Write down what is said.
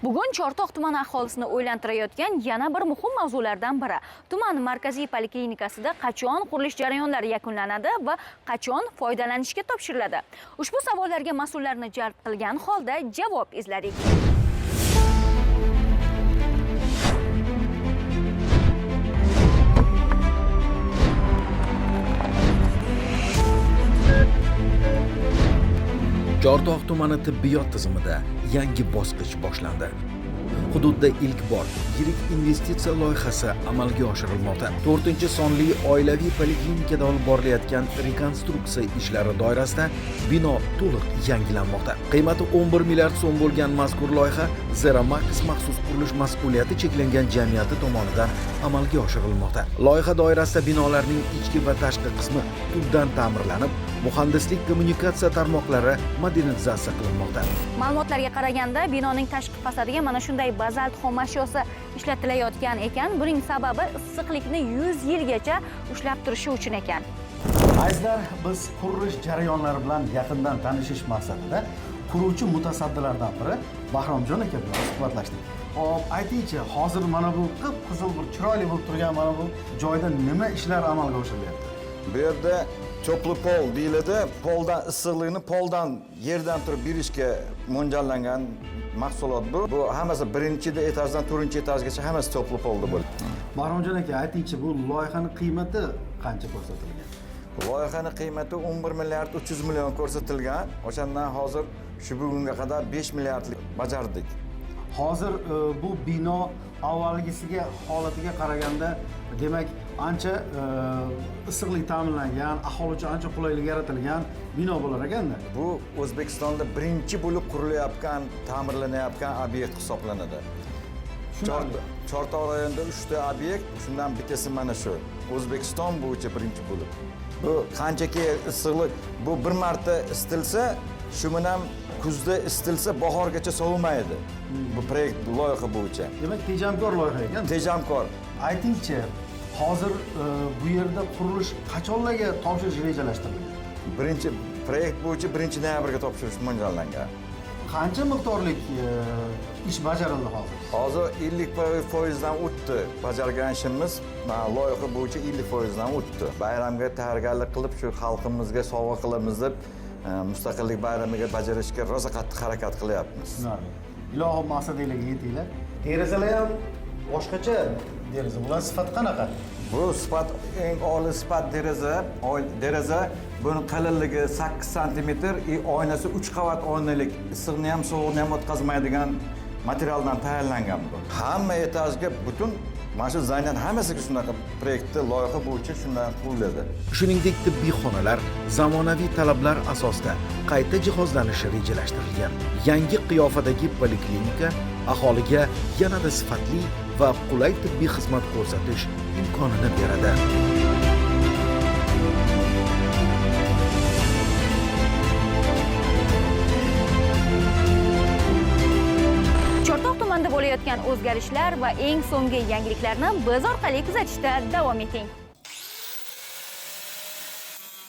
Bugun Chortoq tumani aholisini o'ylantirayotgan yana bir muhim mavzulardan biri. Tuman markaziy poliklinikasida qachon qurilish jarayonlari yakunlanadi va qachon foydalanishga topshiriladi? Ushbu savollarga mas'ullarni jalb qilgan holda javob izladik. Chortoq tumani tibbiyot tizimida yangi bosqich boshlandi. Hududda ilk bor yirik investitsiya loyihasi amalga oshirilmoqda. 4-sonli oilaviy poliklinikada olib borilayotgan rekonstruksiya ishlari doirasida bino to'liq yangilanmoqda. Qiymati 11 milliard so'm bo'lgan mazkur loyiha Zeramax maxsus qurilish mas'uliyati cheklangan jamiyati tomonidan amalga oshirilmoqda. Loyiha doirasida binolarning ichki va tashqi qismi tubdan ta'mirlanib, muhandislik kommunikatsiya tarmoqlari modernizatsiya qilinmoqda. Ma'lumotlarga qaraganda, binoning tashqi fasadiga mana shunday bazalt xomashyosi ishlatilayotgan ekan. Buning sababi issiqlikni 100 yilgacha ushlab turishi uchun ekan. Azizlar, biz qurilish jarayonlari bilan yaqindan tanishish maqsadida quruvchi mutasaddilardan biri Bahromjon aka bilan suhbatlashdik. Hop, aytingchi, hozir mana bu qip-qizil bir chiroyli bo'lib turgan mana bu joyda nima ishlar amalga oshirilyapti? Bu yerda cho'pli pol deyiladi. Poldan issiqlikni poldan yerdan turib berishga mo'ljallangan mahsulot bu. Bu hammasi 1-etajdan 4-etajgacha hammasi cho'pli polda bo'ladi. Bahromjon aka, aytingchi, bu loyihaning qiymati qancha ko'rsatilgan? Loyihaning qiymati 11 milliard 300 million ko'rsatilgan. O'shandan hozir shu bugunga qadar 5 milliardlik bajardik. Hozir bu bino avvalgisiga holatiga qaraganda demak ancha issiqlik ta'minlangan, aholi uchun ancha qulaylik yaratilgan bino bo'lar ekanda. Bu O'zbekistonda birinchi bo'lib qurilayotgan, ta'mirlanayotgan obyekt hisoblanadi. Chortoq rayonida 3 ta obyekt, shundan bittasi mana shu. O'zbekiston bo'yicha birinchi bo'lib. Bu qanchaki issiqlik, bu bir marta isitilsa, shu bilan kuzda isitilsa bahorgacha sovimaydi. Bu proyekt loyiha bo'yicha. Demak, tejamkor loyiha ekan. Tejamkor. Aytingchi, hozir bu yerda qurilish qachonlarga topshirish rejalashtirilgan? Birinchi proyekt bo'yicha 1-noyabrga topshirish mo'ljallangan. Qancha miqdorlik ish bajarildi hozir? Hozir 50% o'tdi. Bajargan ishimiz loyiha bo'yicha 50% o'tdi. Bayramga tayyorgarlik qilib, shu xalqimizga sovg'a qilamiz deb mustaqillik bayramiga bajarishga rosa qattiq harakat qilyapmiz. Ilohim maqsadinglarga yetinglar. Derazalar ham boshqacha deraza. Bular sifat qanaqa? Bu sifat eng oliy sifat deraza. Buni qalinligi 8 sm, oynasi 3 qavat oynalik, issiqni ham sovuqni ham o'tkazmaydigan materialdan tayyorlangan bu. Hamma etajga butun mana shu zaynat hammasiga shunaqa proyektda loyiha bo'yicha shundan quriladi. Shuningdek, tibbiy xonalar zamonaviy talablar asosida qayta jihozlanishi rejalashtirilgan. Yangi qiyofadagi poliklinika aholiga yanada sifatli va qulay tibbiy xizmat ko'rsatish imkonini beradi. Chortoq tumanida bo'layotgan o'zgarishlar va eng so'nggi yangiliklarni biz orqali kuzatishda davom eting.